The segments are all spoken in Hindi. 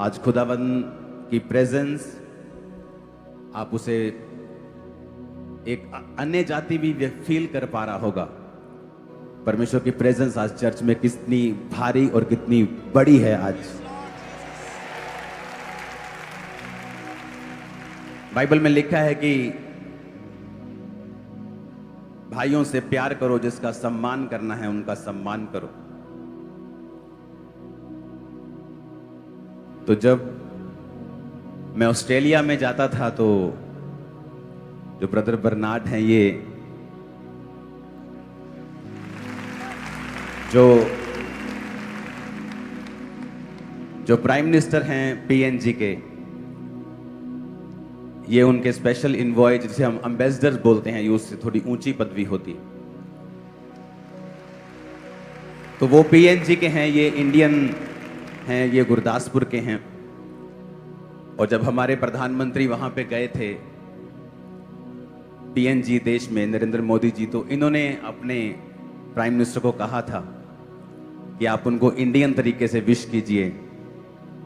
आज खुदावंद की प्रेजेंस, आप उसे एक अन्य जाति भी फील कर पा रहा होगा। परमेश्वर की प्रेजेंस आज चर्च में कितनी भारी और कितनी बड़ी है। आज बाइबल में लिखा है कि भाइयों से प्यार करो, जिसका सम्मान करना है उनका सम्मान करो। तो जब मैं ऑस्ट्रेलिया में जाता था तो जो ब्रदर बर्नार्ड हैं, ये जो प्राइम मिनिस्टर हैं पीएनजी के, ये उनके स्पेशल इनवॉय, जिसे हम एम्बेसडर्स बोलते हैं, ये उससे थोड़ी ऊंची पदवी होती। तो वो पीएनजी के हैं, ये इंडियन हैं, ये गुरदासपुर के हैं। और जब हमारे प्रधानमंत्री वहां पे गए थे पीएनजी देश में, नरेंद्र मोदी जी, तो इन्होंने अपने प्राइम मिनिस्टर को कहा था कि आप उनको इंडियन तरीके से विश कीजिए।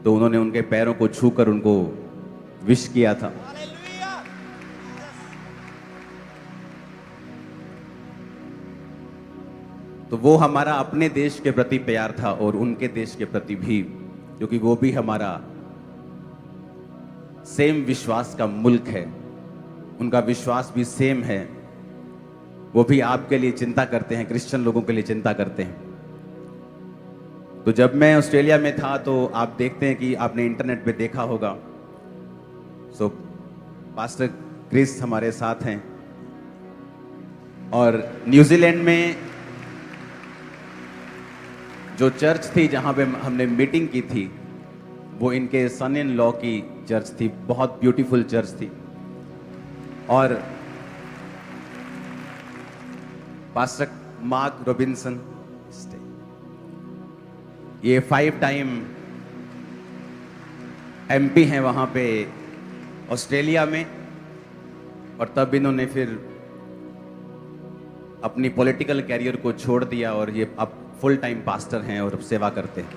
तो उन्होंने उनके पैरों को छूकर उनको विश किया था। तो वो हमारा अपने देश के प्रति प्यार था और उनके देश के प्रति भी, क्योंकि वो भी हमारा सेम विश्वास का मुल्क है, उनका विश्वास भी सेम है। वो भी आपके लिए चिंता करते हैं, क्रिश्चियन लोगों के लिए चिंता करते हैं। तो जब मैं ऑस्ट्रेलिया में था तो आप देखते हैं कि आपने इंटरनेट पे देखा होगा, सो पास्टर क्रिस हमारे साथ हैं। और न्यूजीलैंड में जो चर्च थी जहां पे हमने मीटिंग की थी, वो इनके सन इन लॉ की चर्च थी। बहुत ब्यूटीफुल चर्च थी। और पास्टर मार्क रॉबिन्सन, ये 5 टाइम एमपी हैं वहां पे ऑस्ट्रेलिया में। और तब इन्होंने फिर अपनी पॉलिटिकल कैरियर को छोड़ दिया और ये अब फुल टाइम पास्टर हैं और सेवा करते हैं।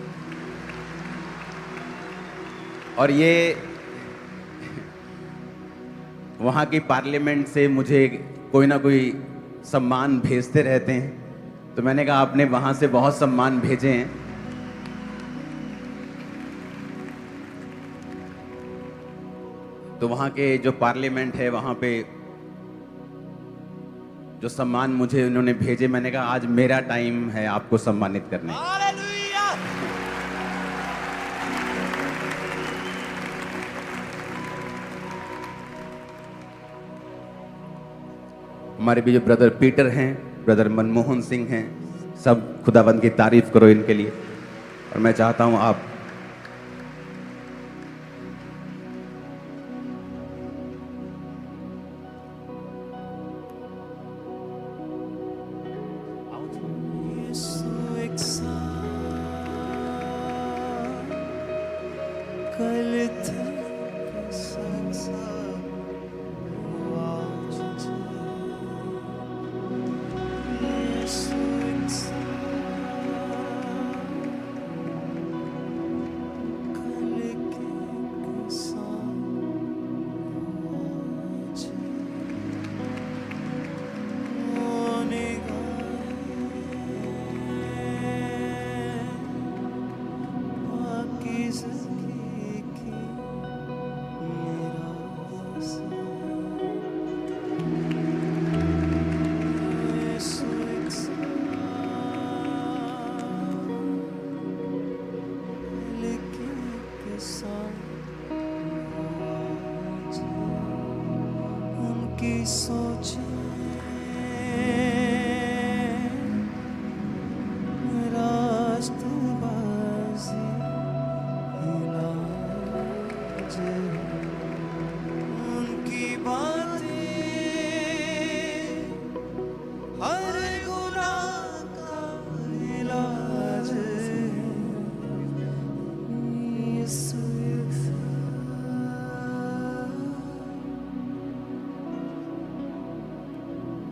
और ये वहाँ की पार्लियामेंट से मुझे कोई ना कोई सम्मान भेजते रहते हैं। तो मैंने कहा आपने वहाँ से बहुत सम्मान भेजे हैं, तो वहाँ के जो पार्लियामेंट है वहाँ पे जो सम्मान मुझे उन्होंने भेजे, मैंने कहा आज मेरा टाइम है आपको सम्मानित करने। हमारे भी जो ब्रदर पीटर हैं, ब्रदर मनमोहन सिंह हैं, सब खुदावंद की तारीफ करो इनके लिए। और मैं चाहता हूं आप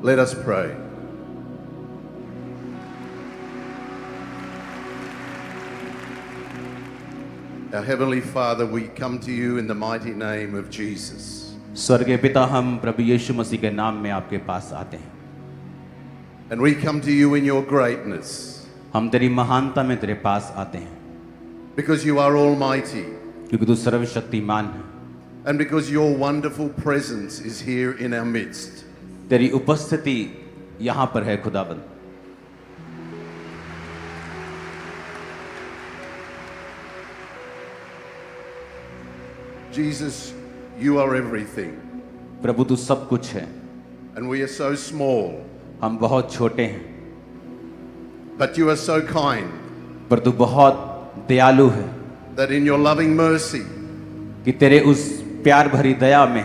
Let us pray. Our Heavenly Father, we come to you in the mighty name of Jesus. स्वर्गीय पिता, हम प्रभु यीशु मसीह के नाम में आपके पास आते हैं। And we come to you in your greatness. हम तेरी महानता में तेरे पास आते हैं, Because you are almighty. क्योंकि तू सर्वशक्तिमान है, And because your wonderful presence is here in our midst. तेरी उपस्थिति यहाँ पर है खुदाबंद। Jesus, you are everything. प्रभु तू सब कुछ है, And we are so small. हम बहुत छोटे हैं, But you are so kind पर तू बहुत दयालु है that in your loving mercy, कि तेरे उस प्यार भरी दया में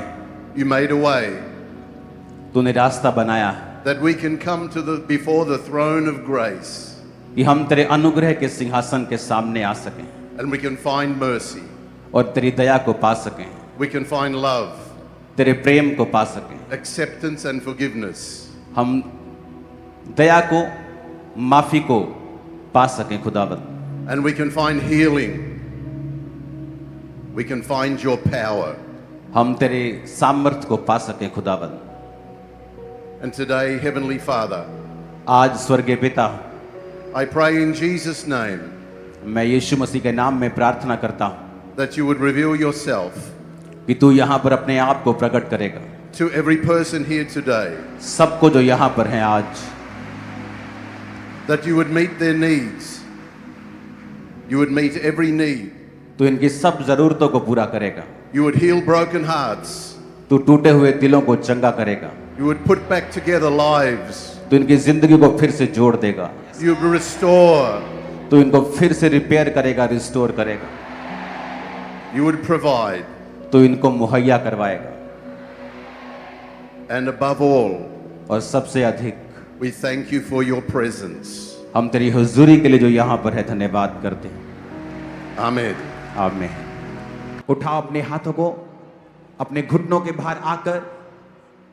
you made a way तूने रास्ता बनाया है that we can come to before the throne of grace कि हम तेरे अनुग्रह के सिंहासन के सामने आ सकें and we can find mercy. और तेरी दया को पा सकें, We can find love, तेरे प्रेम को पा सकें। acceptance and forgiveness. हम दया को, माफी को पा सकें खुदाबंद, And we can find healing. We can find your power. हम तेरे सामर्थ्य को पा सकें खुदाबंद। And today, Heavenly Father, आज स्वर्गीय पिता, I pray in Jesus' name मैं यीशु मसीह के नाम में प्रार्थना करता हूँ that you would reveal yourself कि तू यहाँ पर अपने आप को प्रकट करेगा to every person here today, सबको जो यहाँ पर हैं आज, that you would meet their needs. You would meet every need. तू इनकी सब जरूरतों को पूरा करेगा, You would heal broken hearts. तू टूटे हुए दिलों को चंगा करेगा, You would put back together lives. तू इनकी जिंदगी को फिर से जोड़ देगा, You would restore. तू इनको फिर से रिपेयर करेगा, रिस्टोर करेगा, You would provide. तू इनको मुहैया करवाएगा। And above all, और सबसे अधिक we thank you for your presence. हम तेरी हुजूरी के लिए जो यहाँ पर है धन्यवाद करते हैं। Amen. आमीन। उठाओ अपने हाथों को, अपने घुटनों के बाहर आकर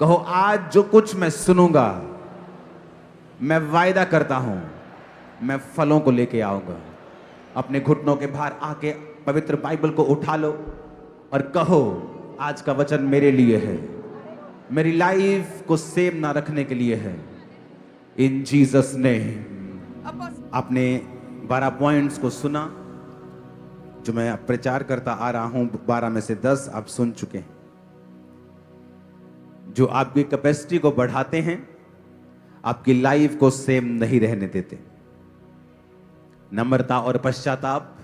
कहो, आज जो कुछ मैं सुनूंगा, मैं वायदा करता हूं मैं फलों को लेके आऊंगा। अपने घुटनों के बाहर आके पवित्र बाइबल को उठा लो और कहो, आज का वचन मेरे लिए है, मेरी लाइफ को सेम ना रखने के लिए है। इन जीसस ने अपने 12 पॉइंट्स को सुना जो मैं प्रचार करता आ रहा हूं। 12 में से 10 आप सुन चुके हैं, जो आपकी कैपेसिटी को बढ़ाते हैं, आपकी लाइफ को सेम नहीं रहने देते। नम्रता और पश्चाताप,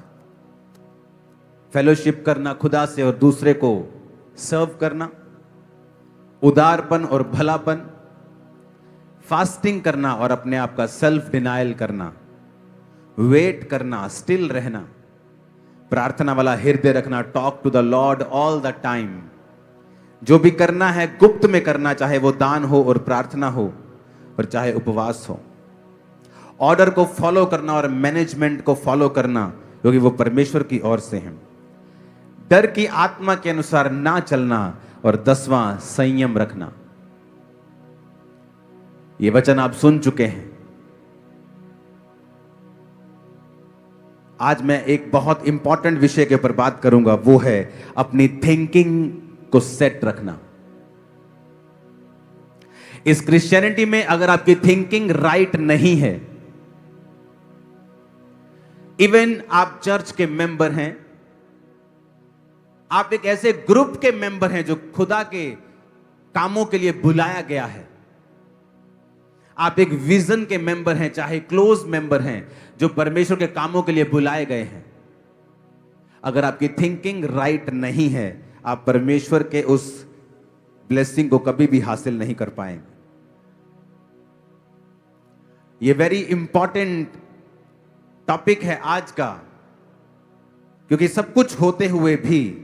फेलोशिप करना खुदा से और दूसरे को सर्व करना, उदारपन और भलापन, फास्टिंग करना और अपने आप का सेल्फ डिनायल करना, वेट करना, स्टिल रहना, प्रार्थना वाला हृदय रखना, talk to the lord all the time. जो भी करना है गुप्त में करना, चाहे वो दान हो और प्रार्थना हो और चाहे उपवास हो। ऑर्डर को फॉलो करना और मैनेजमेंट को फॉलो करना, क्योंकि वो परमेश्वर की ओर से है। डर की आत्मा के अनुसार ना चलना और 10वां संयम रखना। ये वचन आप सुन चुके हैं। आज मैं एक बहुत इंपॉर्टेंट विषय के ऊपर बात करूंगा, वो है अपनी थिंकिंग को सेट रखना। इस क्रिश्चियनिटी में अगर आपकी थिंकिंग राइट नहीं है, इवन आप चर्च के मेंबर हैं, आप एक ऐसे ग्रुप के मेंबर हैं जो खुदा के कामों के लिए बुलाया गया है, आप एक विजन के मेंबर हैं, चाहे क्लोज मेंबर हैं जो परमेश्वर के कामों के लिए बुलाए गए हैं, अगर आपकी थिंकिंग राइट नहीं है, आप परमेश्वर के उस ब्लेसिंग को कभी भी हासिल नहीं कर पाएंगे। ये वेरी इंपॉर्टेंट टॉपिक है आज का, क्योंकि सब कुछ होते हुए भी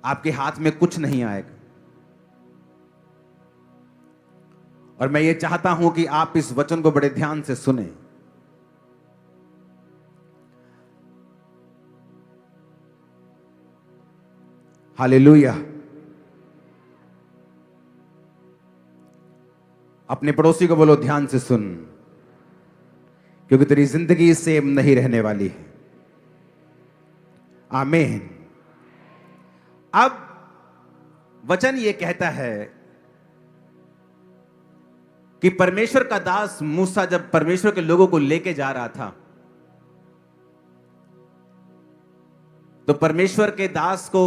आपके हाथ में कुछ नहीं आएगा। और मैं ये चाहता हूं कि आप इस वचन को बड़े ध्यान से सुने। हालेलुया। अपने पड़ोसी को बोलो, ध्यान से सुन, क्योंकि तेरी जिंदगी सेम नहीं रहने वाली है। आमीन। अब वचन ये कहता है कि परमेश्वर का दास मूसा जब परमेश्वर के लोगों को लेके जा रहा था, तो परमेश्वर के दास को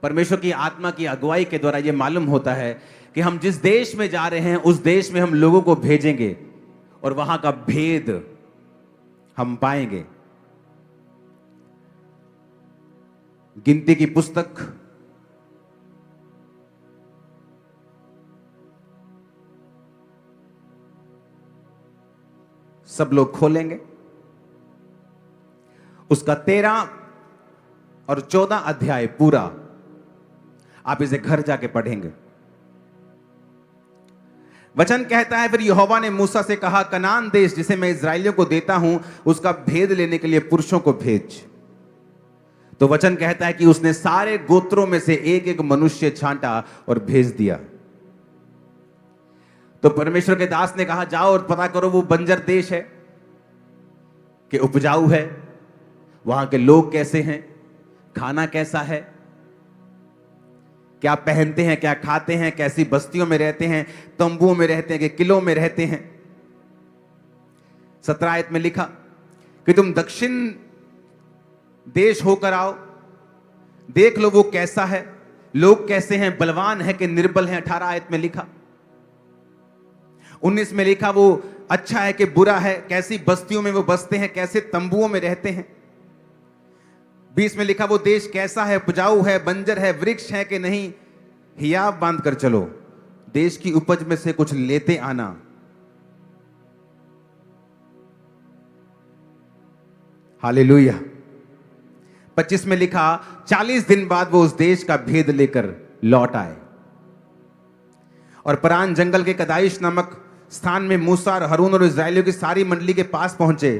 परमेश्वर की आत्मा की अगुवाई के द्वारा यह मालूम होता है कि हम जिस देश में जा रहे हैं उस देश में हम लोगों को भेजेंगे और वहां का भेद हम पाएंगे। गिनती की पुस्तक सब लोग खोलेंगे, उसका 13 और 14 अध्याय पूरा आप इसे घर जाके पढ़ेंगे। वचन कहता है, फिर यहोवा ने मूसा से कहा, कनान देश जिसे मैं इस्राएलियों को देता हूं उसका भेद लेने के लिए पुरुषों को भेज। तो वचन कहता है कि उसने सारे गोत्रों में से एक एक मनुष्य छांटा और भेज दिया। तो परमेश्वर के दास ने कहा, जाओ और पता करो वो बंजर देश है कि उपजाऊ है, वहां के लोग कैसे हैं, खाना कैसा है, क्या पहनते हैं, क्या खाते हैं, कैसी बस्तियों में रहते हैं, तंबुओं में रहते हैं कि किलों में रहते हैं। 17 आयत में लिखा कि तुम दक्षिण देश होकर आओ, देख लो वो कैसा है, लोग कैसे हैं, बलवान है कि निर्बल हैं। 18 आयत में लिखा। 19 में लिखा वो अच्छा है कि बुरा है, कैसी बस्तियों में वो बसते हैं, कैसे तंबुओं में रहते हैं। 20 में लिखा वो देश कैसा है, उपजाऊ है, बंजर है, वृक्ष है कि नहीं, हियाव बांध कर चलो, देश की उपज में से कुछ लेते आना। हालेलुया। 25 में लिखा 40 दिन बाद वो उस देश का भेद लेकर लौट आए और परान जंगल के कदाइश नामक स्थान में मूसा और हारून और इस्राएलियों की सारी मंडली के पास पहुंचे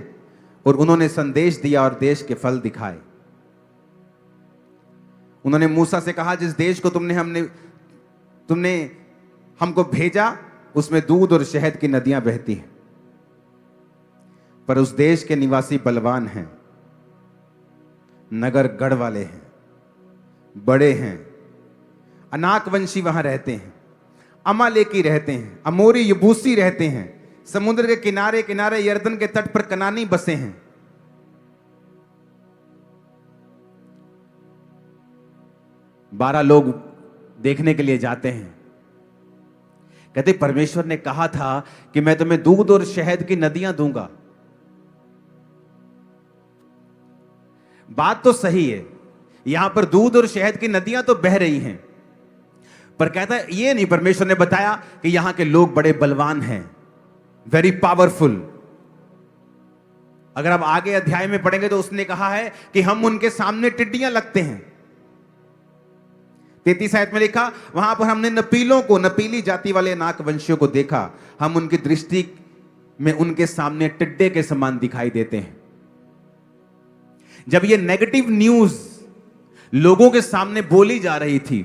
और उन्होंने संदेश दिया और देश के फल दिखाए। उन्होंने मूसा से कहा, जिस देश को तुमने हमको भेजा उसमें दूध और शहद की नदियां बहती हैं, पर उस देश के निवासी बलवान हैं, नगर गढ़ वाले हैं, बड़े हैं, अनाकवंशी वहां रहते हैं, अमालेकी रहते हैं, अमोरी यबूसी रहते हैं, समुद्र के किनारे किनारे यरदन के तट पर कनानी बसे हैं। बारह लोग देखने के लिए जाते हैं, कहते परमेश्वर ने कहा था कि मैं तुम्हें दूध और शहद की नदियां दूंगा। बात तो सही है, यहां पर दूध और शहद की नदियां तो बह रही हैं, पर कहता है ये नहीं, परमेश्वर ने बताया कि यहां के लोग बड़े बलवान हैं, वेरी पावरफुल। अगर आप आगे अध्याय में पढ़ेंगे तो उसने कहा है कि हम उनके सामने टिड्डियां लगते हैं। 33 आयत में लिखा, वहां पर हमने नपीलों को, नपीली जाति वाले नाकवंशियों को देखा, हम उनकी दृष्टि में उनके सामने टिड्डे के समान दिखाई देते हैं। जब ये नेगेटिव न्यूज लोगों के सामने बोली जा रही थी,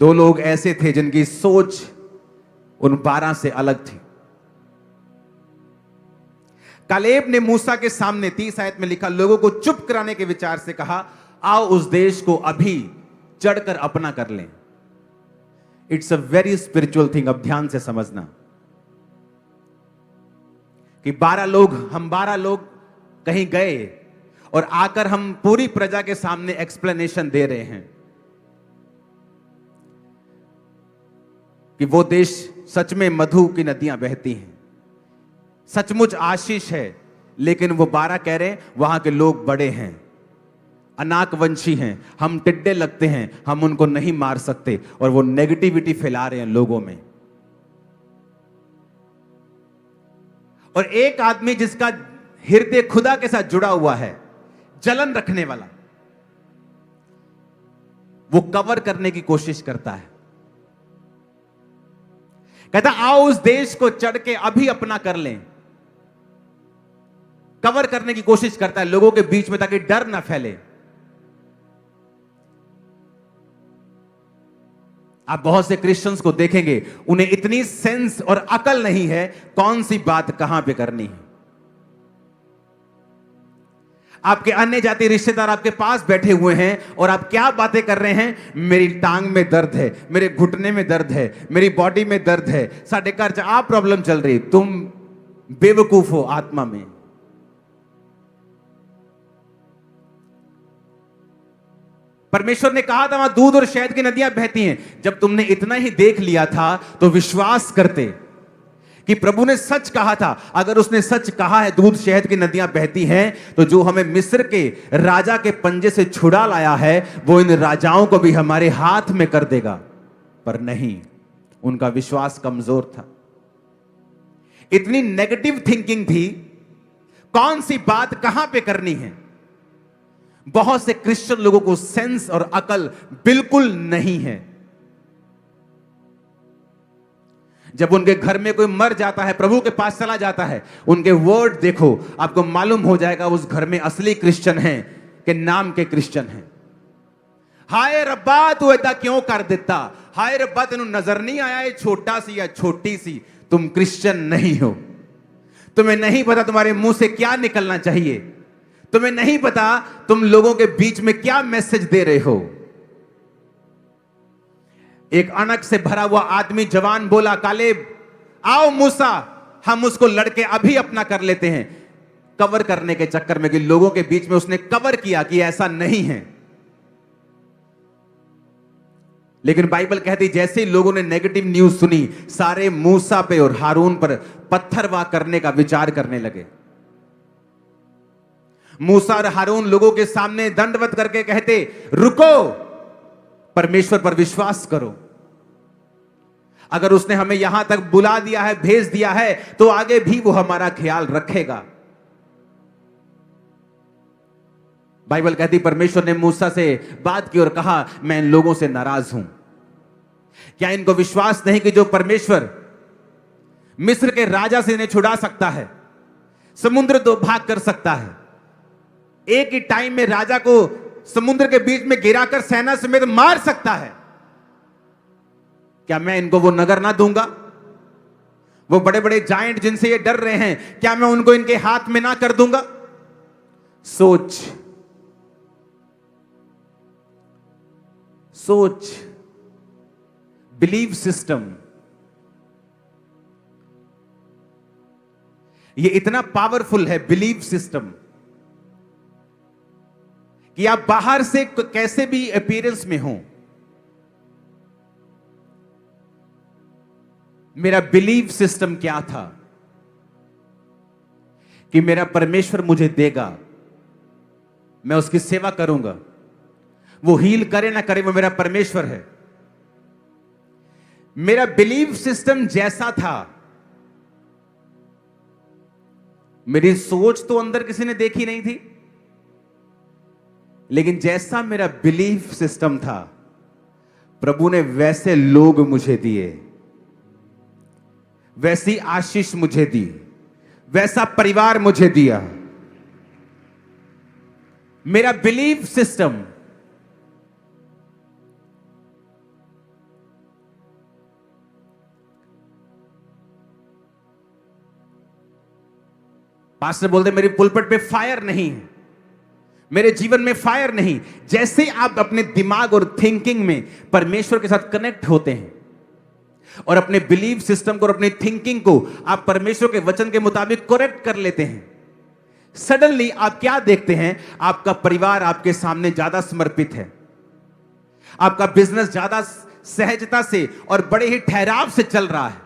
दो लोग ऐसे थे जिनकी सोच उन 12 से अलग थी। कालेब ने मूसा के सामने 30 आयत में लिखा, लोगों को चुप कराने के विचार से कहा, आओ उस देश को अभी चढ़कर अपना कर लें। It's a very spiritual thing. अब ध्यान से समझना कि 12 लोग कहीं गए और आकर हम पूरी प्रजा के सामने एक्सप्लेनेशन दे रहे हैं कि वो देश सच में मधु की नदियां बहती हैं, सचमुच आशीष है। लेकिन वो 12 कह रहे हैं वहां के लोग बड़े हैं, अनाकवंशी हैं, हम टिड्डे लगते हैं, हम उनको नहीं मार सकते। और वो नेगेटिविटी फैला रहे हैं लोगों में। और एक आदमी जिसका हृदय खुदा के साथ जुड़ा हुआ है, जलन रखने वाला, वो कवर करने की कोशिश करता है, कहता आओ उस देश को चढ़ के अभी अपना कर लें। कवर करने की कोशिश करता है लोगों के बीच में ताकि डर ना फैले। आप बहुत से क्रिश्चियंस को देखेंगे, उन्हें इतनी सेंस और अकल नहीं है कौन सी बात कहां पे करनी है। आपके अन्य जाति रिश्तेदार आपके पास बैठे हुए हैं और आप क्या बातें कर रहे हैं, मेरी टांग में दर्द है, मेरे घुटने में दर्द है, मेरी बॉडी में दर्द है, साढ़े घर च आ प्रॉब्लम चल रही। तुम बेवकूफ हो आत्मा में। परमेश्वर ने कहा था वहां दूध और शहद की नदियां बहती हैं। जब तुमने इतना ही देख लिया था तो विश्वास करते कि प्रभु ने सच कहा था। अगर उसने सच कहा है दूध शहद की नदियां बहती हैं, तो जो हमें मिस्र के राजा के पंजे से छुड़ा लाया है वो इन राजाओं को भी हमारे हाथ में कर देगा। पर नहीं, उनका विश्वास कमजोर था। इतनी नेगेटिव थिंकिंग थी, कौन सी बात कहां पे करनी है। बहुत से क्रिश्चियन लोगों को सेंस और अकल बिल्कुल नहीं है। जब उनके घर में कोई मर जाता है, प्रभु के पास चला जाता है, उनके वर्ड देखो, आपको मालूम हो जाएगा उस घर में असली क्रिश्चियन हैं कि नाम के क्रिश्चियन हैं। हाय रब्बा तू ऐसा क्यों कर देता, हाय रब्बा तेनू नजर नहीं आया ये छोटा सी या छोटी सी। तुम क्रिश्चियन नहीं हो। तुम्हें नहीं पता तुम्हारे मुंह से क्या निकलना चाहिए। तुम्हें नहीं पता तुम लोगों के बीच में क्या मैसेज दे रहे हो। एक अनक से भरा हुआ आदमी जवान बोला, कालेब आओ मूसा, हम उसको लड़के अभी अपना कर लेते हैं। कवर करने के चक्कर में कि लोगों के बीच में उसने कवर किया कि ऐसा नहीं है। लेकिन बाइबल कहती जैसे ही लोगों ने नेगेटिव न्यूज सुनी, सारे मूसा पे और हारून पर पत्थरवाह करने का विचार करने लगे। मूसा और हारून लोगों के सामने दंडवत करके कहते, रुको, परमेश्वर पर विश्वास करो। अगर उसने हमें यहां तक बुला दिया है, भेज दिया है, तो आगे भी वो हमारा ख्याल रखेगा। बाइबल कहती परमेश्वर ने मूसा से बात की और कहा, मैं इन लोगों से नाराज हूं। क्या इनको विश्वास नहीं कि जो परमेश्वर मिस्र के राजा से इन्हें छुड़ा सकता है, समुद्र दो भाग कर सकता है, एक ही टाइम में राजा को समुद्र के बीच में गिराकर सेना समेत मार सकता है, क्या मैं इनको वो नगर ना दूंगा? वो बड़े बड़े जायंट जिनसे ये डर रहे हैं, क्या मैं उनको इनके हाथ में ना कर दूंगा? सोच सोच, बिलीव सिस्टम। ये इतना पावरफुल है बिलीव सिस्टम कि आप बाहर से कैसे भी अपीयरेंस में हो, मेरा बिलीव सिस्टम क्या था कि मेरा परमेश्वर मुझे देगा, मैं उसकी सेवा करूंगा। वो हील करे ना करे, वो मेरा परमेश्वर है। मेरा बिलीव सिस्टम जैसा था, मेरी सोच तो अंदर किसी ने देखी नहीं थी, लेकिन जैसा मेरा बिलीफ सिस्टम था, प्रभु ने वैसे लोग मुझे दिए, वैसी आशीष मुझे दी, वैसा परिवार मुझे दिया। मेरा बिलीफ सिस्टम पास्टर बोलते मेरी पुलपट पे फायर नहीं है, मेरे जीवन में फायर नहीं। जैसे आप अपने दिमाग और थिंकिंग में परमेश्वर के साथ कनेक्ट होते हैं और अपने बिलीव सिस्टम को और अपनी थिंकिंग को आप परमेश्वर के वचन के मुताबिक करेक्ट कर लेते हैं, सडनली आप क्या देखते हैं? आपका परिवार आपके सामने ज्यादा समर्पित है, आपका बिजनेस ज्यादा सहजता से और बड़े ही ठहराव से चल रहा है,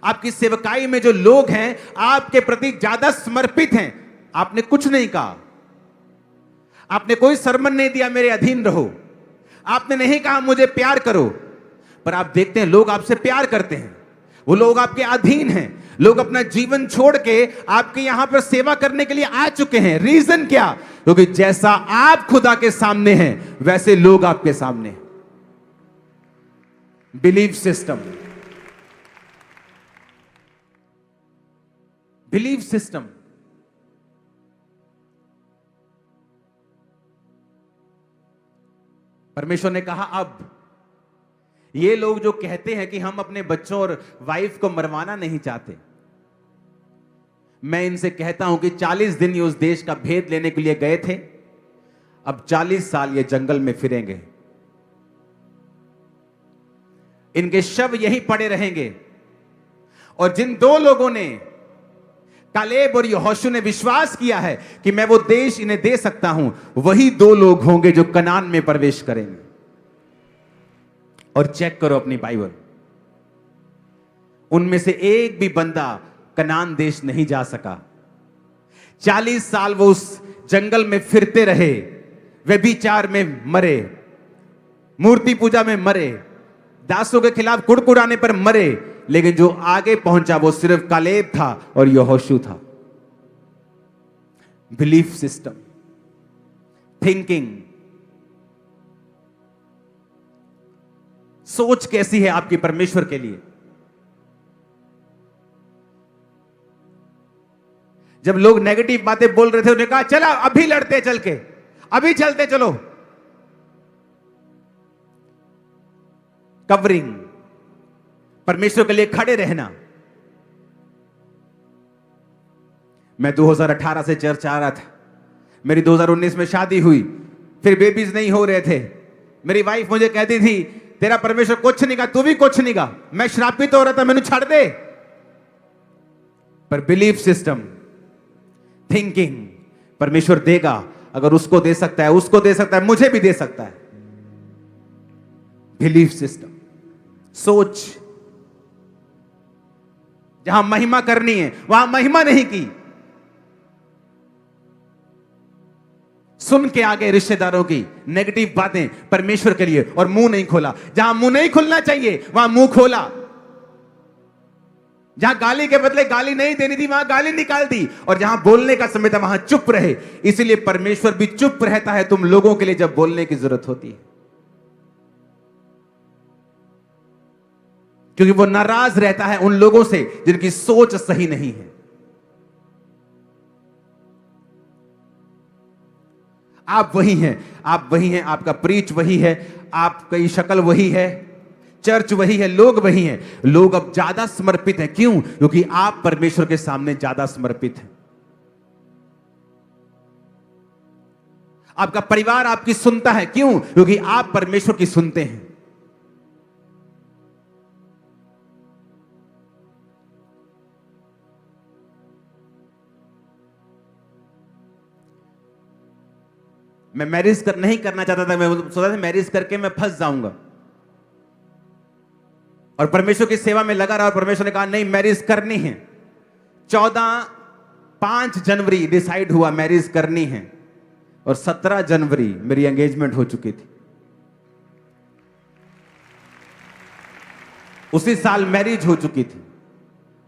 आपकी सेवकाई में जो लोग हैं आपके प्रति ज्यादा समर्पित हैं। आपने कुछ नहीं कहा, आपने कोई सरमन नहीं दिया मेरे अधीन रहो, आपने नहीं कहा मुझे प्यार करो, पर आप देखते हैं लोग आपसे प्यार करते हैं, वो लोग आपके अधीन हैं, लोग अपना जीवन छोड़ के आपके यहां पर सेवा करने के लिए आ चुके हैं। रीजन क्या? क्योंकि जैसा आप खुदा के सामने हैं वैसे लोग आपके सामने। Believe system, believe system. परमेश्वर ने कहा अब ये लोग जो कहते हैं कि हम अपने बच्चों और वाइफ को मरवाना नहीं चाहते, मैं इनसे कहता हूं कि 40 दिन ये उस देश का भेद लेने के लिए गए थे, अब 40 साल ये जंगल में फिरेंगे, इनके शव यहीं पड़े रहेंगे। और जिन 2 लोगों ने, कालेब और यहोशू ने विश्वास किया है कि मैं वो देश इन्हें दे सकता हूं, वही 2 लोग होंगे जो कनान में प्रवेश करेंगे। और चेक करो अपनी बाइबल, उनमें से एक भी बंदा कनान देश नहीं जा सका। 40 साल वो उस जंगल में फिरते रहे, व्यभिचार में मरे, मूर्ति पूजा में मरे, दासों के खिलाफ कुड़कुड़ाने पर मरे, लेकिन जो आगे पहुंचा वो सिर्फ कालेब था और यहोशू था। बिलीफ सिस्टम, थिंकिंग, सोच कैसी है आपकी परमेश्वर के लिए। जब लोग नेगेटिव बातें बोल रहे थे, उन्होंने कहा चला अभी लड़ते, चल के अभी चलते, चलो। कवरिंग, परमेश्वर के लिए खड़े रहना। मैं 2018 से चर्च आ रहा था, मेरी 2019 में शादी हुई, फिर बेबीज नहीं हो रहे थे। मेरी वाइफ मुझे कहती थी तेरा परमेश्वर कुछ नहीं का, तू भी कुछ नहीं का। मैं श्रापित हो रहा था, मैंने छाड़ दे। पर बिलीफ सिस्टम, थिंकिंग, परमेश्वर देगा। अगर उसको दे सकता है, उसको दे सकता है, मुझे भी दे सकता है। बिलीफ सिस्टम, सोच। जहां महिमा करनी है वहां महिमा नहीं की, सुन के आगे रिश्तेदारों की नेगेटिव बातें परमेश्वर के लिए, और मुंह नहीं खोला। जहां मुंह नहीं खुलना चाहिए वहां मुंह खोला। जहां गाली के बदले गाली नहीं देनी थी वहां गाली निकाल दी, और जहां बोलने का समय था वहां चुप रहे। इसीलिए परमेश्वर भी चुप रहता है तुम लोगों के लिए जब बोलने की जरूरत होती है, क्योंकि वो नाराज रहता है उन लोगों से जिनकी सोच सही नहीं है। आप वही हैं, आप वही हैं, आपका प्रीच वही है, आपकी शक्ल वही है, चर्च वही है, लोग वही हैं। लोग अब ज्यादा समर्पित हैं। क्यों? क्योंकि आप परमेश्वर के सामने ज्यादा समर्पित हैं। आपका परिवार आपकी सुनता है। क्यों? क्योंकि आप परमेश्वर की सुनते हैं। मैं मैरिज नहीं करना चाहता था, मैं सोचा था मैरिज करके मैं फंस जाऊंगा, और परमेश्वर की सेवा में लगा रहा, और परमेश्वर ने कहा नहीं मैरिज करनी है। 5 जनवरी डिसाइड हुआ मैरिज करनी है, और 17 जनवरी मेरी एंगेजमेंट हो चुकी थी। उसी साल मैरिज हो चुकी थी।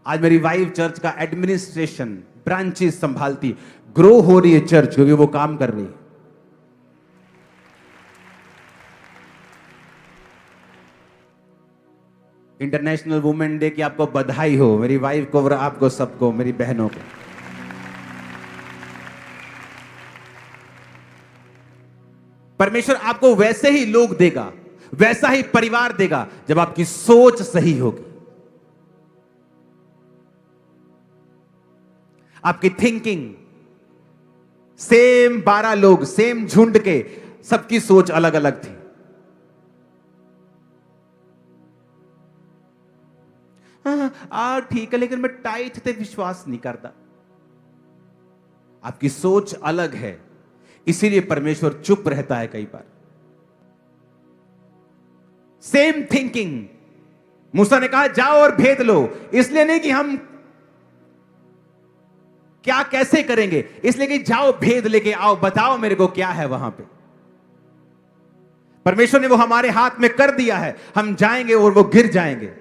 आज मेरी वाइफ चर्च का एडमिनिस्ट्रेशन ब्रांचेस संभालती, ग्रो हो रही है चर्च, क्योंकि वो काम कर रही है। इंटरनेशनल वुमेन डे की आपको बधाई हो, मेरी वाइफ को और आपको सबको, मेरी बहनों को। परमेश्वर आपको वैसे ही लोग देगा, वैसा ही परिवार देगा जब आपकी सोच सही होगी, आपकी थिंकिंग। सेम 12 लोग, सेम झुंड के, सबकी सोच अलग अलग थी। ठीक है, लेकिन मैं टाइट थे विश्वास नहीं करता। आपकी सोच अलग है, इसीलिए परमेश्वर चुप रहता है कई बार। सेम थिंकिंग, मूसा ने कहा जाओ और भेद लो, इसलिए नहीं कि हम क्या कैसे करेंगे, इसलिए कि जाओ भेद लेके आओ, बताओ मेरे को क्या है वहां पे। परमेश्वर ने वो हमारे हाथ में कर दिया है, हम जाएंगे और वो गिर जाएंगे।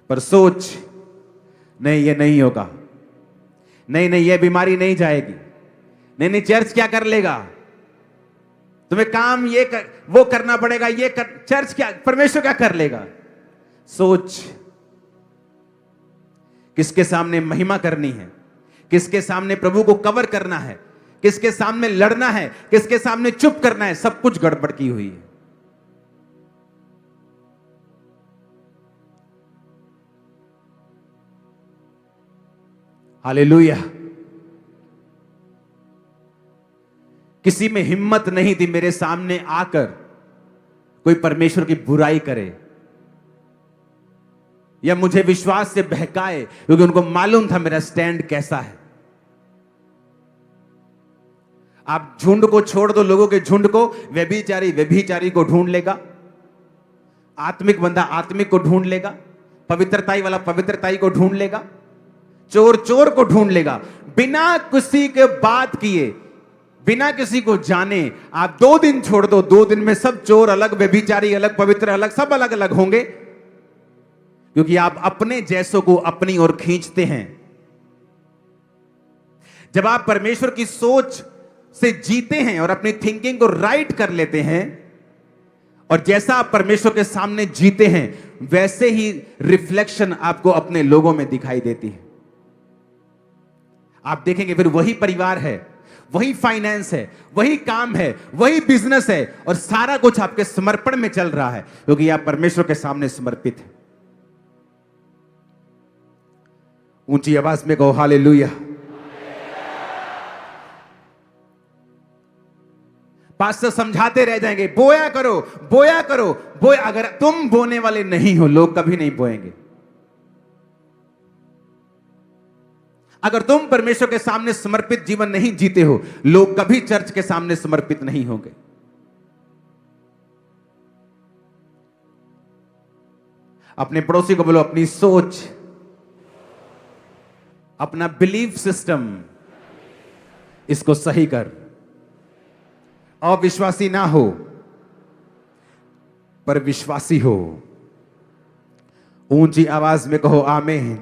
पर सोच नहीं, ये नहीं होगा, नहीं नहीं ये बीमारी नहीं जाएगी, नहीं नहीं चर्च क्या कर लेगा, तुम्हें काम ये वो करना पड़ेगा, ये चर्च क्या, परमेश्वर क्या कर लेगा। सोच, किसके सामने महिमा करनी है, किसके सामने प्रभु को कवर करना है, किसके सामने लड़ना है, किसके सामने चुप करना है, सब कुछ गड़बड़ की हुई है। हालेलुया। किसी में हिम्मत नहीं थी मेरे सामने आकर कोई परमेश्वर की बुराई करे या मुझे विश्वास से बहकाए, क्योंकि उनको मालूम था मेरा स्टैंड कैसा है। आप झुंड को छोड़ दो, लोगों के झुंड को, व्यभिचारी व्यभिचारी को ढूंढ लेगा, आत्मिक बंदा आत्मिक को ढूंढ लेगा, पवित्रताई वाला पवित्रताई को ढूंढ लेगा, चोर चोर को ढूंढ लेगा, बिना किसी के बात किए, बिना किसी को जाने। आप 2 दिन छोड़ दो, 2 दिन में सब चोर अलग, व्यभिचारी अलग, पवित्र अलग, सब अलग अलग होंगे, क्योंकि आप अपने जैसों को अपनी ओर खींचते हैं। जब आप परमेश्वर की सोच से जीते हैं और अपनी थिंकिंग को राइट कर लेते हैं, और जैसा आप परमेश्वर के सामने जीते हैं वैसे ही रिफ्लेक्शन आपको अपने लोगों में दिखाई देती है। आप देखेंगे फिर वही परिवार है, वही फाइनेंस है, वही काम है, वही बिजनेस है, और सारा कुछ आपके समर्पण में चल रहा है, क्योंकि आप परमेश्वर के सामने समर्पित हैं। ऊंची आवाज में कहो हालेलुया। पास्टर समझाते रह जाएंगे, बोया करो बोया करो बोया। अगर तुम बोने वाले नहीं हो, लोग कभी नहीं बोएंगे। अगर तुम परमेश्वर के सामने समर्पित जीवन नहीं जीते हो, लोग कभी चर्च के सामने समर्पित नहीं होंगे। अपने पड़ोसी को बोलो, अपनी सोच, अपना बिलीफ सिस्टम, इसको सही कर। अविश्वासी ना हो, पर विश्वासी हो। ऊंची आवाज में कहो आमीन।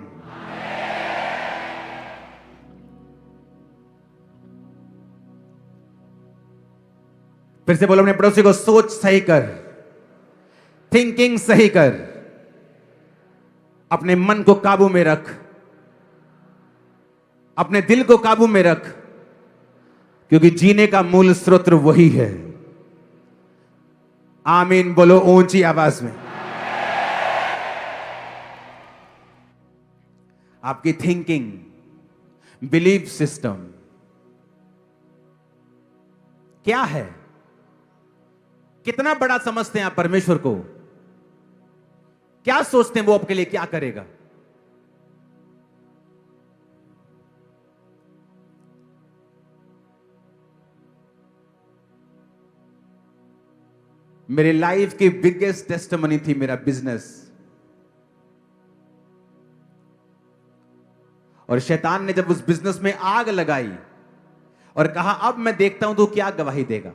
फिर से बोलो अपने पड़ोसी को, सोच सही कर, थिंकिंग सही कर, अपने मन को काबू में रख, अपने दिल को काबू में रख, क्योंकि जीने का मूल स्रोत वही है। आमीन बोलो ऊंची आवाज में। आपकी थिंकिंग, बिलीफ सिस्टम क्या है? कितना बड़ा समझते हैं आप परमेश्वर को? क्या सोचते हैं वो आपके लिए क्या करेगा? मेरे लाइफ की बिगेस्ट टेस्टिमनी थी मेरा बिजनेस। और शैतान ने जब उस बिजनेस में आग लगाई और कहा अब मैं देखता हूं तो क्या गवाही देगा।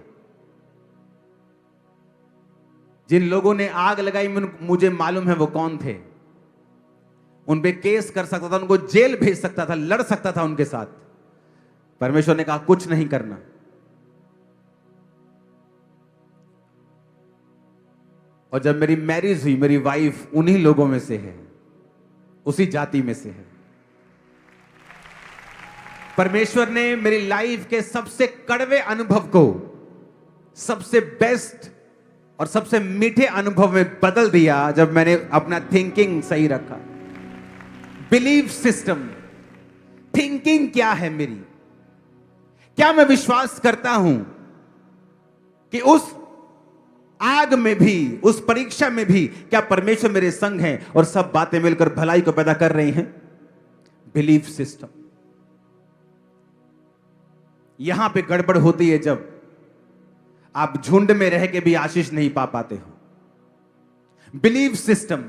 जिन लोगों ने आग लगाई मुझे मालूम है वो कौन थे। उन पे केस कर सकता था, उनको जेल भेज सकता था, लड़ सकता था उनके साथ। परमेश्वर ने कहा कुछ नहीं करना। और जब मेरी मैरिज हुई, मेरी वाइफ उन्हीं लोगों में से है, उसी जाति में से है। परमेश्वर ने मेरी लाइफ के सबसे कड़वे अनुभव को सबसे बेस्ट और सबसे मीठे अनुभव में बदल दिया जब मैंने अपना थिंकिंग सही रखा। बिलीफ सिस्टम, थिंकिंग क्या है मेरी? क्या मैं विश्वास करता हूं कि उस आग में भी, उस परीक्षा में भी क्या परमेश्वर मेरे संग हैं और सब बातें मिलकर भलाई को पैदा कर रही हैं? Belief system. यहां पे गड़बड़ होती है जब आप झुंड में रह के भी आशीष नहीं पा पाते हो। बिलीफ सिस्टम,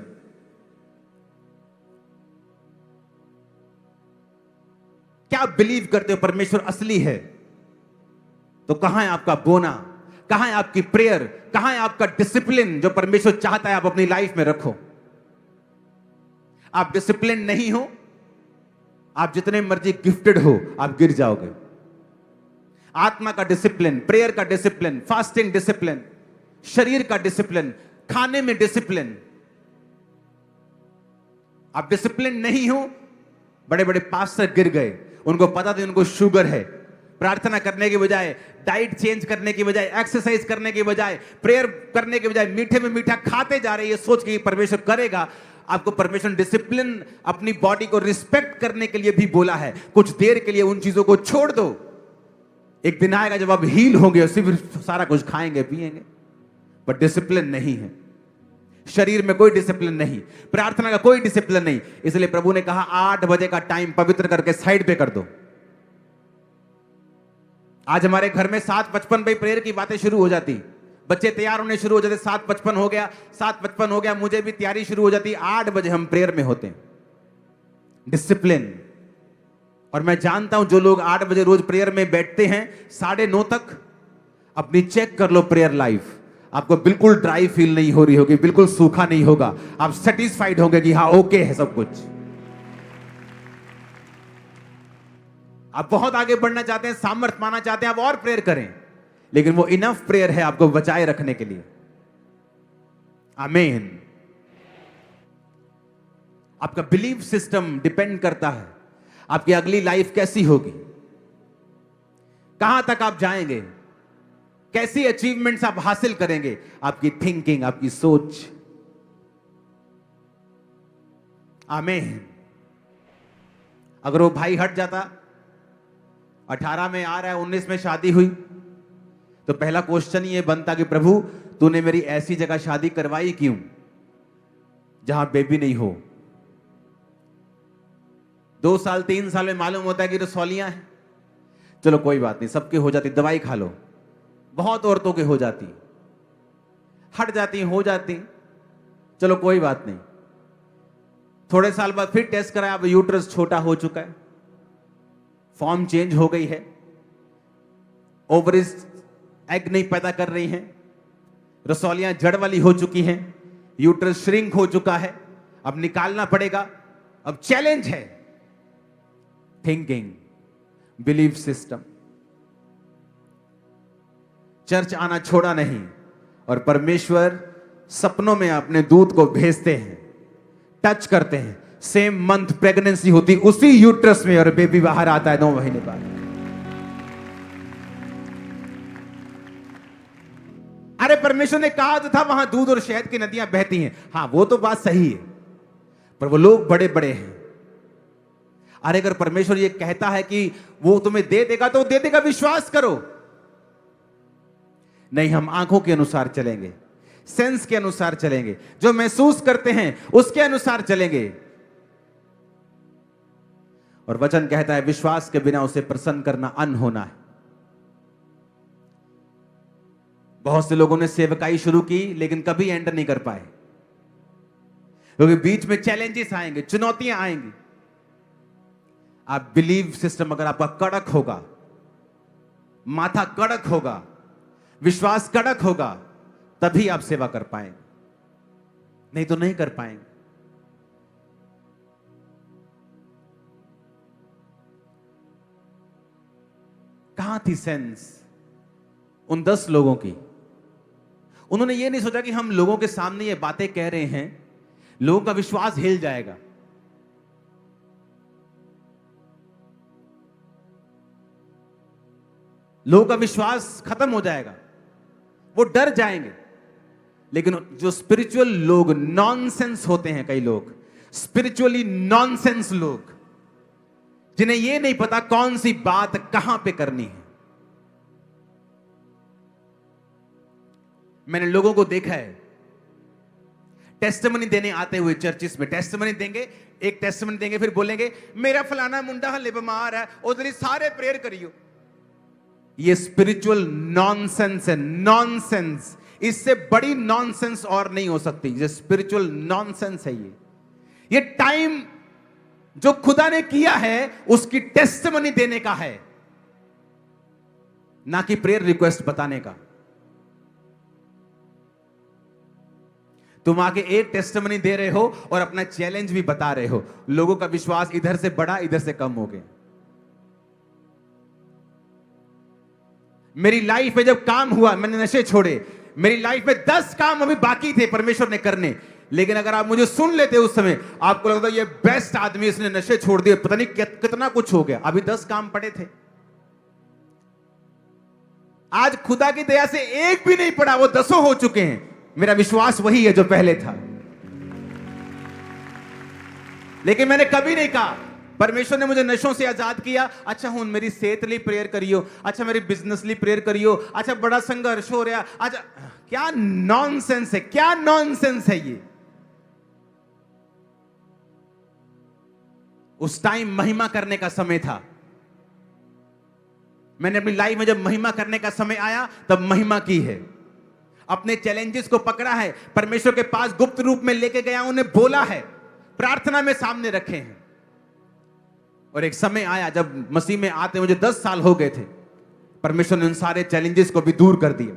क्या आप बिलीव करते हो परमेश्वर असली है? तो कहां है आपका बोना? कहां है आपकी प्रेयर? कहां है आपका डिसिप्लिन जो परमेश्वर चाहता है आप अपनी लाइफ में रखो? आप डिसिप्लिन नहीं हो, आप जितने मर्जी गिफ्टेड हो, आप गिर जाओगे। आत्मा का डिसिप्लिन, प्रेयर का डिसिप्लिन, फास्टिंग डिसिप्लिन, शरीर का डिसिप्लिन, खाने में डिसिप्लिन। आप डिसिप्लिन नहीं हो। बड़े बड़े पास्टर गिर गए, उनको पता था उनको शुगर है। प्रार्थना करने के बजाय, डाइट चेंज करने की बजाय, एक्सरसाइज करने के बजाय, प्रेयर करने के बजाय मीठे में मीठा खाते जा रहे, ये सोच के परमेश्वर करेगा। आपको परमेश्वर डिसिप्लिन, अपनी बॉडी को रिस्पेक्ट करने के लिए भी बोला है। कुछ देर के लिए उन चीजों को छोड़ दो। एक दिन आएगा जब आप हील होंगे और सिर्फ सारा कुछ खाएंगे पिएंगे, पर डिसिप्लिन नहीं है। शरीर में कोई डिसिप्लिन नहीं, प्रार्थना का कोई डिसिप्लिन नहीं। इसलिए प्रभु ने कहा 8 बजे का टाइम पवित्र करके साइड पे कर दो। आज हमारे घर में 7:55 पे प्रेयर की बातें शुरू हो जाती, बच्चे तैयार होने शुरू हो जाते, 7:55 हो गया, 7:55 हो गया, मुझे भी तैयारी शुरू हो जाती। 8 बजे हम प्रेयर में होते हैं। डिसिप्लिन। और मैं जानता हूं जो लोग 8 बजे रोज प्रेयर में बैठते हैं 9:30 तक, अपनी चेक कर लो प्रेयर लाइफ। आपको बिल्कुल ड्राई फील नहीं हो रही होगी, बिल्कुल सूखा नहीं होगा, आप सेटिस्फाइड होंगे कि हाँ ओके है सब कुछ। आप बहुत आगे बढ़ना चाहते हैं, सामर्थ पाना चाहते हैं, आप और प्रेयर करें, लेकिन वो इनफ प्रेयर है आपको बचाए रखने के लिए। आमीन। आपका बिलीफ सिस्टम डिपेंड करता है आपकी अगली लाइफ कैसी होगी, कहां तक आप जाएंगे, कैसी अचीवमेंट्स आप हासिल करेंगे। आपकी थिंकिंग, आपकी सोच। आमीन। अगर वो भाई हट जाता, 18 में आ रहा है, 19 में शादी हुई, तो पहला क्वेश्चन ये बनता कि प्रभु तूने मेरी ऐसी जगह शादी करवाई क्यों जहां बेबी नहीं हो। 2 साल 3 साल में मालूम होता है कि रसौलियां हैं, चलो कोई बात नहीं, सबके हो जाती, दवाई खा लो। बहुत औरतों के हो जाती, हट जाती, हो जाती, चलो कोई बात नहीं। थोड़े साल बाद फिर टेस्ट कराया, अब यूट्रस छोटा हो चुका है, फॉर्म चेंज हो गई है, ओवरीज एग नहीं पैदा कर रही हैं, रसौलियां जड़ वाली हो चुकी हैं, यूट्रस श्रिंक हो चुका है, अब निकालना पड़ेगा। अब चैलेंज है थिंकिंग, बिलीफ सिस्टम। चर्च आना छोड़ा नहीं, और परमेश्वर सपनों में अपने दूत को भेजते हैं, टच करते हैं। सेम मंथ प्रेगनेंसी होती उसी यूट्रस में, और बेबी बाहर आता है 9 महीने बाद। अरे परमेश्वर ने कहा तो था वहां दूध और शहद की नदियां बहती हैं। हां वो तो बात सही है, पर वो लोग बड़े बड़े हैं। अरे अगर परमेश्वर ये कहता है कि वो तुम्हें दे देगा तो दे देगा, विश्वास करो। नहीं, हम आंखों के अनुसार चलेंगे, सेंस के अनुसार चलेंगे, जो महसूस करते हैं उसके अनुसार चलेंगे। और वचन कहता है विश्वास के बिना उसे प्रसन्न करना अन होना है। बहुत से लोगों ने सेवकाई शुरू की लेकिन कभी एंड नहीं कर पाए, क्योंकि बीच में चैलेंजेस आएंगे, चुनौतियां आएंगी। आप बिलीव सिस्टम अगर आपका कड़क होगा, माथा कड़क होगा, विश्वास कड़क होगा, तभी आप सेवा कर पाएंगे, नहीं तो नहीं कर पाएंगे। कहां थी सेंस उन 10 लोगों की? उन्होंने ये नहीं सोचा कि हम लोगों के सामने ये बातें कह रहे हैं, लोगों का विश्वास हिल जाएगा। लोगों का विश्वास खत्म हो जाएगा, वो डर जाएंगे। लेकिन जो स्पिरिचुअल लोग, नॉनसेंस होते हैं कई लोग, स्पिरिचुअली नॉनसेंस लोग, जिन्हें यह नहीं पता कौन सी बात कहां पे करनी है। मैंने लोगों को देखा है टेस्टिमनी देने आते हुए चर्चिस में, टेस्टिमनी देंगे, एक टेस्टिमनी देंगे, फिर बोलेंगे मेरा फलाना मुंडा हले बीमार है, उधर सारे प्रेयर करियो। ये स्पिरिचुअल नॉनसेंस है, नॉनसेंस। इससे बड़ी नॉनसेंस और नहीं हो सकती। ये स्पिरिचुअल नॉनसेंस है। ये टाइम जो खुदा ने किया है उसकी टेस्टिमनी देने का है, ना कि प्रेयर रिक्वेस्ट बताने का। तुम आके एक टेस्टिमनी दे रहे हो और अपना चैलेंज भी बता रहे हो। लोगों का विश्वास इधर से बढ़ा, इधर से कम हो गया। मेरी लाइफ में जब काम हुआ, मैंने नशे छोड़े, मेरी लाइफ में 10 काम अभी बाकी थे परमेश्वर ने करने, लेकिन अगर आप मुझे सुन लेते उस समय, आपको लगता ये बेस्ट आदमी, इसने नशे छोड़ दिए, पता नहीं कितना कुछ हो गया। अभी 10 काम पड़े थे। आज खुदा की दया से एक भी नहीं पड़ा, वो 10 हो चुके हैं। मेरा विश्वास वही है जो पहले था। लेकिन मैंने कभी नहीं कहा परमेश्वर ने मुझे नशों से आजाद किया, अच्छा हूं मेरी सेहत लिए प्रेयर करियो, अच्छा मेरी बिजनेस लिए प्रेयर करियो, अच्छा बड़ा संघर्ष हो रहा, अच्छा क्या नॉनसेंस है, क्या नॉनसेंस है ये। उस टाइम महिमा करने का समय था। मैंने अपनी लाइफ में जब महिमा करने का समय आया तब महिमा की है। अपने चैलेंजेस को पकड़ा है, परमेश्वर के पास गुप्त रूप में लेके गया, उन्हें बोला है, प्रार्थना में सामने रखे हैं। और एक समय आया जब मसीह में आते मुझे 10 साल हो गए थे, परमेश्वर ने उन सारे चैलेंजेस को भी दूर कर दिया।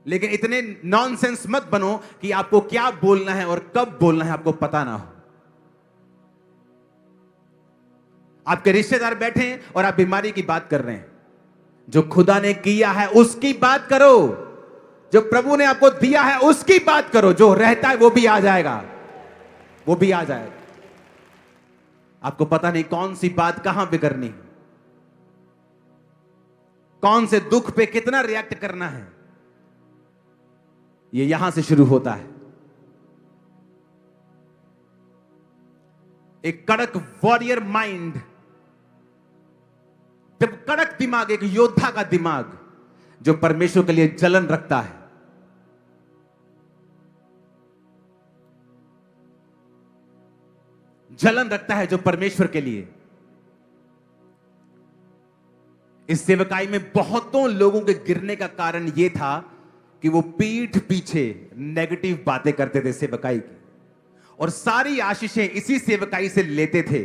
लेकिन इतने नॉनसेंस मत बनो कि आपको क्या बोलना है और कब बोलना है आपको पता ना हो। आपके रिश्तेदार बैठे हैं और आप बीमारी की बात कर रहे हैं, जो खुदा ने किया है उसकी बात करो, जो प्रभु ने आपको दिया है उसकी बात करो। जो रहता है वो भी आ जाएगा, वो भी आ जाएगा। आपको पता नहीं कौन सी बात कहां पे करनी है, कौन से दुख पे कितना रिएक्ट करना है, ये यहां से शुरू होता है। एक कड़क वॉरियर माइंड, जब कड़क दिमाग, एक योद्धा का दिमाग जो परमेश्वर के लिए जलन रखता है, जलन रखता है जो परमेश्वर के लिए। इस सेवकाई में बहुतों लोगों के गिरने का कारण यह था कि वो पीठ पीछे नेगेटिव बातें करते थे सेवकाई की, और सारी आशीषें इसी सेवकाई से लेते थे।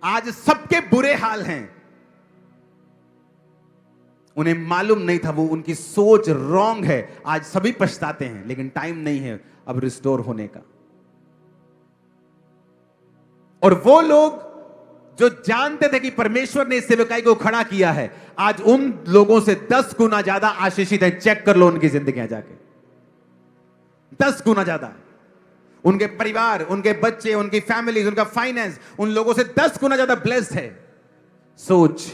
आज सबके बुरे हाल हैं, उन्हें मालूम नहीं था, वो उनकी सोच रॉन्ग है। आज सभी पछताते हैं, लेकिन टाइम नहीं है अब रिस्टोर होने का। और वो लोग जो जानते थे कि परमेश्वर ने इस सेवकाई को खड़ा किया है, आज उन लोगों से 10 गुना ज्यादा आशीषित हैं। चेक कर लो उनकी जिंदगियां जाके, 10 गुना ज्यादा। उनके परिवार, उनके बच्चे, उनकी फैमिली, उनका फाइनेंस उन लोगों से 10 गुना ज्यादा ब्लेस्ड है। सोच